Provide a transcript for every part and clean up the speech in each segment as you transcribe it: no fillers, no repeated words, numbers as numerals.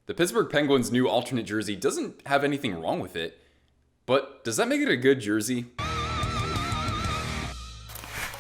The Pittsburgh Penguins' new alternate jersey doesn't have anything wrong with it, but does that make it a good jersey?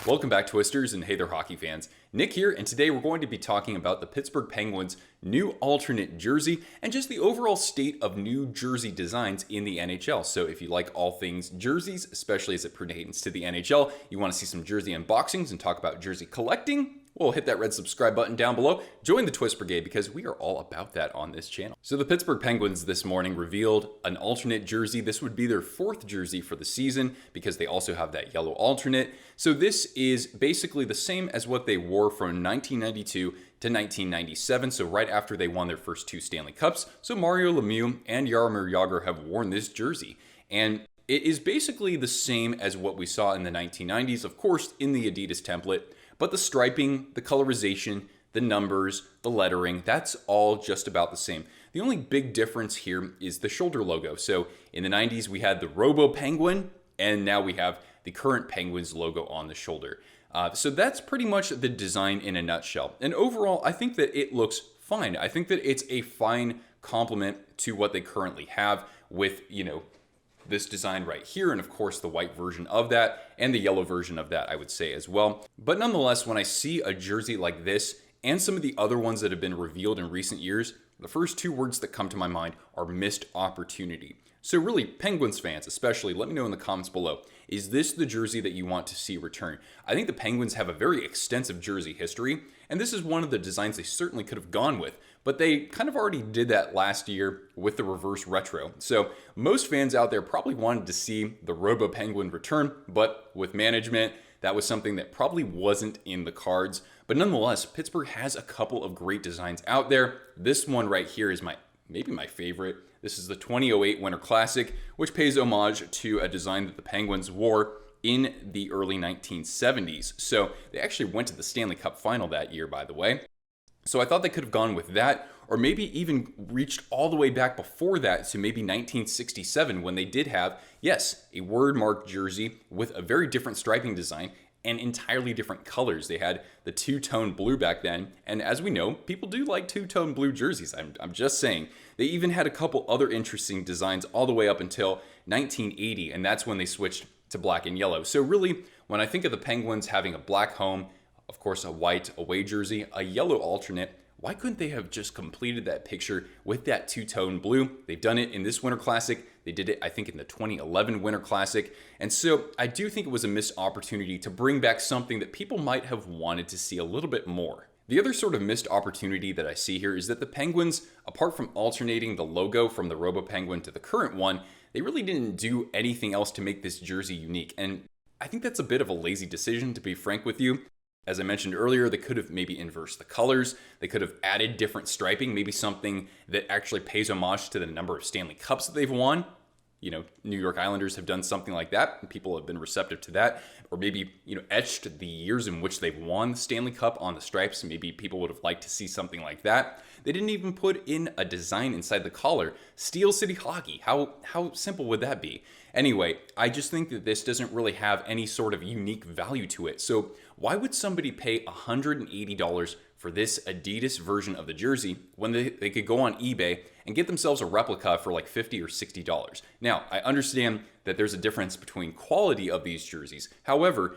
Welcome back, Twisters, and hey there, hockey fans. Nick here, and today we're going to be talking about the Pittsburgh Penguins' new alternate jersey and just the overall state of new jersey designs in the NHL. So if you like all things jerseys, especially as it pertains to the NHL, you want to see some jersey unboxings and talk about jersey collecting, well, hit that red subscribe button down below. Join the Twist Brigade because we are all about that on this channel. So the Pittsburgh Penguins this morning revealed an alternate jersey. This would be their fourth jersey for the season because they also have that yellow alternate. So this is basically the same as what they wore from 1992 to 1997. So right after they won their first two Stanley Cups. So Mario Lemieux and Jaromir Jagr have worn this jersey. And it is basically the same as what we saw in the 1990s, of course, in the Adidas template. But the striping, the colorization, the numbers, the lettering, that's all just about the same. The only big difference here is the shoulder logo. So in the 90s, we had the Robo Penguin, and now we have the current Penguins logo on the shoulder. So that's pretty much the design in a nutshell. And overall, I think that it looks fine. I think that it's a fine complement to what they currently have with, this design right here, and of course the white version of that and the yellow version of that, I would say as well. But nonetheless, when I see a jersey like this and some of the other ones that have been revealed in recent years, the first two words that come to my mind are missed opportunity. So really, Penguins fans especially, let me know in the comments below, is this the jersey that you want to see return? I think the Penguins have a very extensive jersey history, and this is one of the designs they certainly could have gone with, but they kind of already did that last year with the reverse retro. So most fans out there probably wanted to see the Robo Penguin return, but with management, that was something that probably wasn't in the cards. But nonetheless, Pittsburgh has a couple of great designs out there. This one right here is maybe my favorite. This is the 2008 Winter Classic, which pays homage to a design that the Penguins wore in the early 1970s. So they actually went to the Stanley Cup final that year, by the way. So I thought they could have gone with that, or maybe even reached all the way back before that to maybe 1967 when they did have, yes, a word mark jersey with a very different striping design and entirely different colors. They had the two-tone blue back then, and as we know, people do like two-tone blue jerseys. I'm just saying. They even had a couple other interesting designs all the way up until 1980, and that's when they switched to black and yellow. So really, when I think of the Penguins having a black home, of course, a white away jersey, a yellow alternate, why couldn't they have just completed that picture with that two-tone blue? They've done it in this Winter Classic. They did it, I think, in the 2011 Winter Classic. And so I do think it was a missed opportunity to bring back something that people might have wanted to see a little bit more. The other sort of missed opportunity that I see here is that the Penguins, apart from alternating the logo from the Robo Penguin to the current one, they really didn't do anything else to make this jersey unique. And I think that's a bit of a lazy decision, to be frank with you. As I mentioned earlier, they could have maybe inversed the colors. They could have added different striping, maybe something that actually pays homage to the number of Stanley Cups that they've won. New York Islanders have done something like that, and people have been receptive to that. Or maybe, etched the years in which they've won the Stanley Cup on the stripes. Maybe people would have liked to see something like that. They didn't even put in a design inside the collar. Steel City Hockey. How simple would that be? Anyway, I just think that this doesn't really have any sort of unique value to it. So why would somebody pay $180 for this Adidas version of the jersey when they could go on eBay and get themselves a replica for like $50 or $60? Now, I understand that there's a difference between quality of these jerseys. However,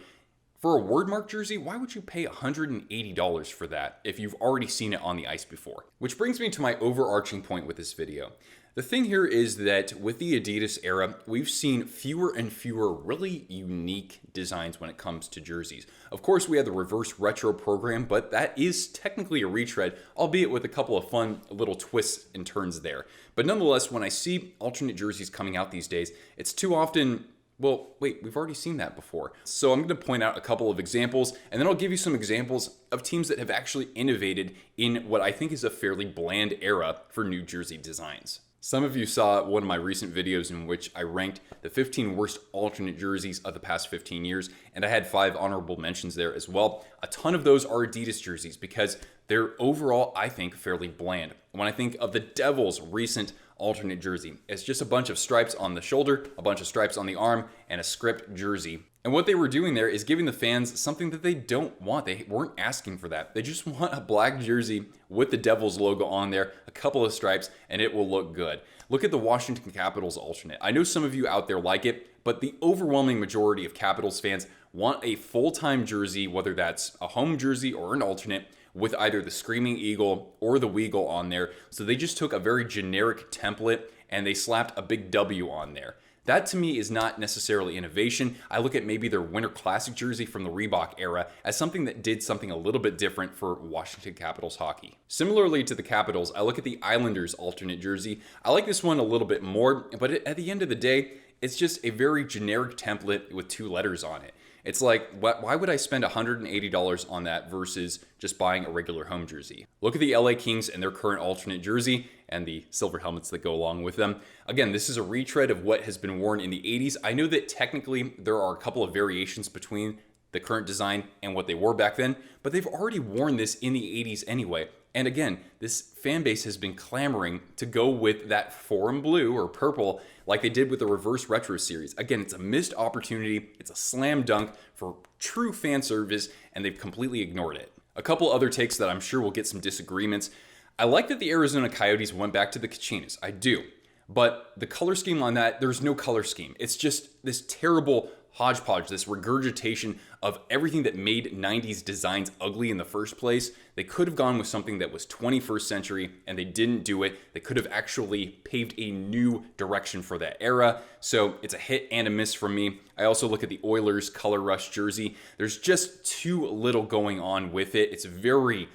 for a wordmark jersey, why would you pay $180 for that if you've already seen it on the ice before? Which brings me to my overarching point with this video. The thing here is that with the Adidas era, we've seen fewer and fewer really unique designs when it comes to jerseys. Of course, we had the reverse retro program, but that is technically a retread, albeit with a couple of fun little twists and turns there. But nonetheless, when I see alternate jerseys coming out these days, it's too often, well, wait, we've already seen that before. So I'm going to point out a couple of examples, and then I'll give you some examples of teams that have actually innovated in what I think is a fairly bland era for new jersey designs. Some of you saw one of my recent videos in which I ranked the 15 worst alternate jerseys of the past 15 years, and I had 5 honorable mentions there as well. A ton of those are Adidas jerseys because they're overall, I think, fairly bland. When I think of the Devils' recent alternate jersey, it's just a bunch of stripes on the shoulder, a bunch of stripes on the arm, and a script jersey. And what they were doing there is giving the fans something that they don't want. They weren't asking for that. They just want a black jersey with the Devils logo on there, a couple of stripes, and it will look good. Look at the Washington Capitals alternate. I know some of you out there like it, but the overwhelming majority of Capitals fans want a full-time jersey, whether that's a home jersey or an alternate, with either the Screaming Eagle or the Weagle on there. So they just took a very generic template and they slapped a big W on there. That to me is not necessarily innovation. I look at maybe their Winter Classic jersey from the Reebok era as something that did something a little bit different for Washington Capitals hockey. Similarly to the Capitals, I look at the Islanders alternate jersey. I like this one a little bit more, but at the end of the day, it's just a very generic template with 2 letters on it. It's like, why would I spend $180 on that versus just buying a regular home jersey? Look at the LA Kings and their current alternate jersey and the silver helmets that go along with them. Again, this is a retread of what has been worn in the 80s. I know that technically there are a couple of variations between the current design and what they wore back then, but they've already worn this in the 80s anyway. And again, this fan base has been clamoring to go with that forum blue or purple like they did with the reverse retro series. Again, it's a missed opportunity. It's a slam dunk for true fan service, and they've completely ignored it. A couple other takes that I'm sure will get some disagreements. I like that the Arizona Coyotes went back to the Kachinas. I do. But the color scheme on that, there's no color scheme. It's just this terrible hodgepodge, this regurgitation of everything that made 90s designs ugly in the first place. They could have gone with something that was 21st century, and they didn't do it. They could have actually paved a new direction for that era. So it's a hit and a miss from me. I also look at the Oilers Color Rush jersey. There's just too little going on with it. It's very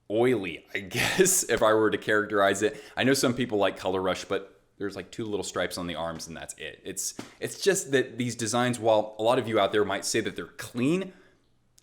oily, I guess, if I were to characterize it. I know some people like Color Rush, but there's like 2 little stripes on the arms and that's it. It's just that these designs, while a lot of you out there might say that they're clean,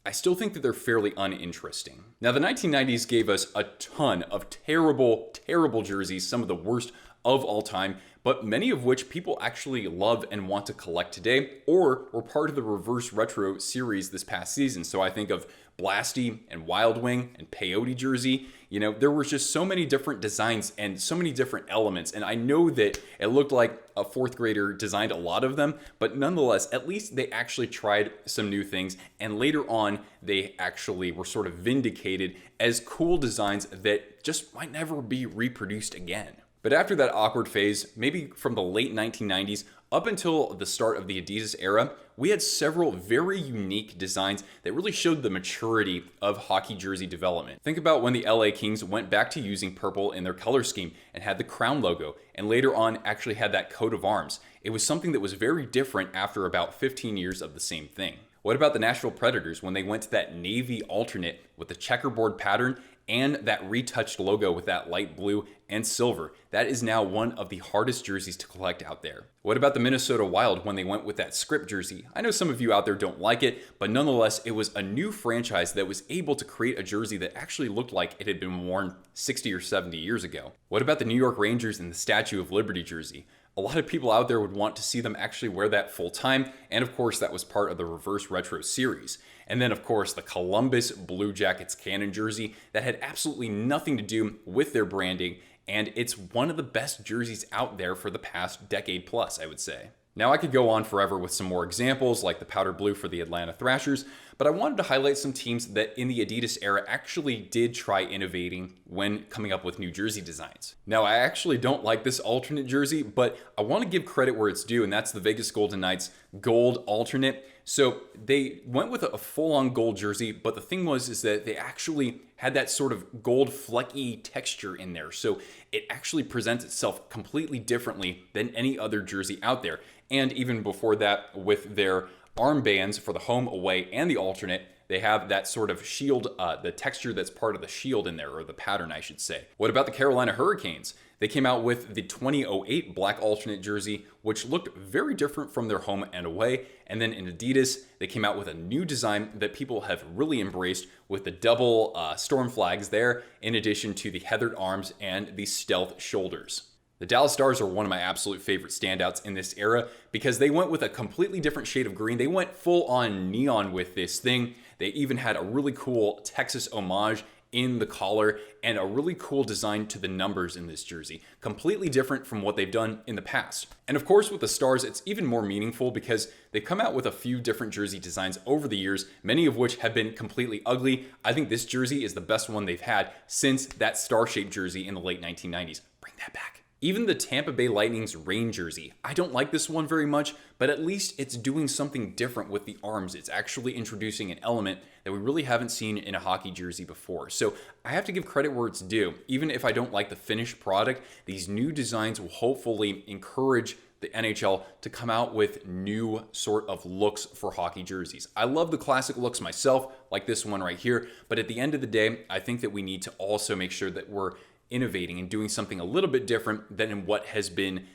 I still think that they're fairly uninteresting. Now, the 1990s gave us a ton of terrible, terrible jerseys, some of the worst of all time, but many of which people actually love and want to collect today, or were part of the reverse retro series this past season. So I think of Blasty and Wild Wing and Peyote jersey. You know, there was just so many different designs and so many different elements. And I know that it looked like a 4th grader designed a lot of them, but nonetheless, at least they actually tried some new things. And later on, they actually were sort of vindicated as cool designs that just might never be reproduced again. But after that awkward phase, maybe from the late 1990s up until the start of the Adidas era, we had several very unique designs that really showed the maturity of hockey jersey development. Think about when the LA Kings went back to using purple in their color scheme and had the crown logo, and later on actually had that coat of arms. It was something that was very different after about 15 years of the same thing. What about the Nashville Predators when they went to that navy alternate with the checkerboard pattern and that retouched logo with that light blue and silver? That is now one of the hardest jerseys to collect out there. What about the Minnesota Wild when they went with that script jersey? I know some of you out there don't like it, but nonetheless, it was a new franchise that was able to create a jersey that actually looked like it had been worn 60 or 70 years ago. What about the New York Rangers and the Statue of Liberty jersey? A lot of people out there would want to see them actually wear that full time, and of course that was part of the reverse retro series. And then of course the Columbus Blue Jackets Cannon jersey that had absolutely nothing to do with their branding, and it's one of the best jerseys out there for the past decade plus, I would say. Now I could go on forever with some more examples like the powder blue for the Atlanta Thrashers, but I wanted to highlight some teams that in the Adidas era actually did try innovating when coming up with new jersey designs. Now I actually don't like this alternate jersey, but I want to give credit where it's due, and that's the Vegas Golden Knights gold alternate. So they went with a full-on gold jersey, but the thing is that they actually had that sort of gold flecky texture in there. So it actually presents itself completely differently than any other jersey out there. And even before that, with their armbands for the home, away, and the alternate, they have that sort of shield, the texture that's part of the shield in there, or the pattern, I should say. What about the Carolina Hurricanes? They came out with the 2008 black alternate jersey, which looked very different from their home and away. And then in Adidas, they came out with a new design that people have really embraced with the double storm flags there, in addition to the heathered arms and the stealth shoulders. The Dallas Stars are one of my absolute favorite standouts in this era because they went with a completely different shade of green. They went full on neon with this thing. They even had a really cool Texas homage in the collar and a really cool design to the numbers in this jersey. Completely different from what they've done in the past. And of course, with the stars, it's even more meaningful because they've come out with a few different jersey designs over the years, many of which have been completely ugly. I think this jersey is the best one they've had since that star-shaped jersey in the late 1990s. Bring that back. Even the Tampa Bay Lightning's rain jersey. I don't like this one very much, but at least it's doing something different with the arms. It's actually introducing an element that we really haven't seen in a hockey jersey before. So I have to give credit where it's due. Even if I don't like the finished product, these new designs will hopefully encourage the NHL to come out with new sort of looks for hockey jerseys. I love the classic looks myself, like this one right here, but at the end of the day, I think that we need to also make sure that we're innovating and doing something a little bit different than in what has been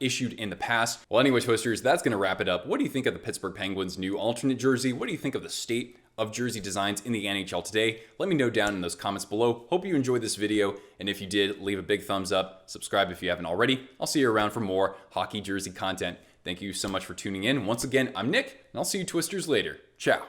issued in the past. Well, anyway, Twisters, that's going to wrap it up. What do you think of the Pittsburgh Penguins' new alternate jersey? What do you think of the state of jersey designs in the NHL today? Let me know down in those comments below. Hope you enjoyed this video, and if you did, leave a big thumbs up. Subscribe if you haven't already. I'll see you around for more hockey jersey content. Thank you so much for tuning in. Once again, I'm Nick, and I'll see you Twisters later. Ciao.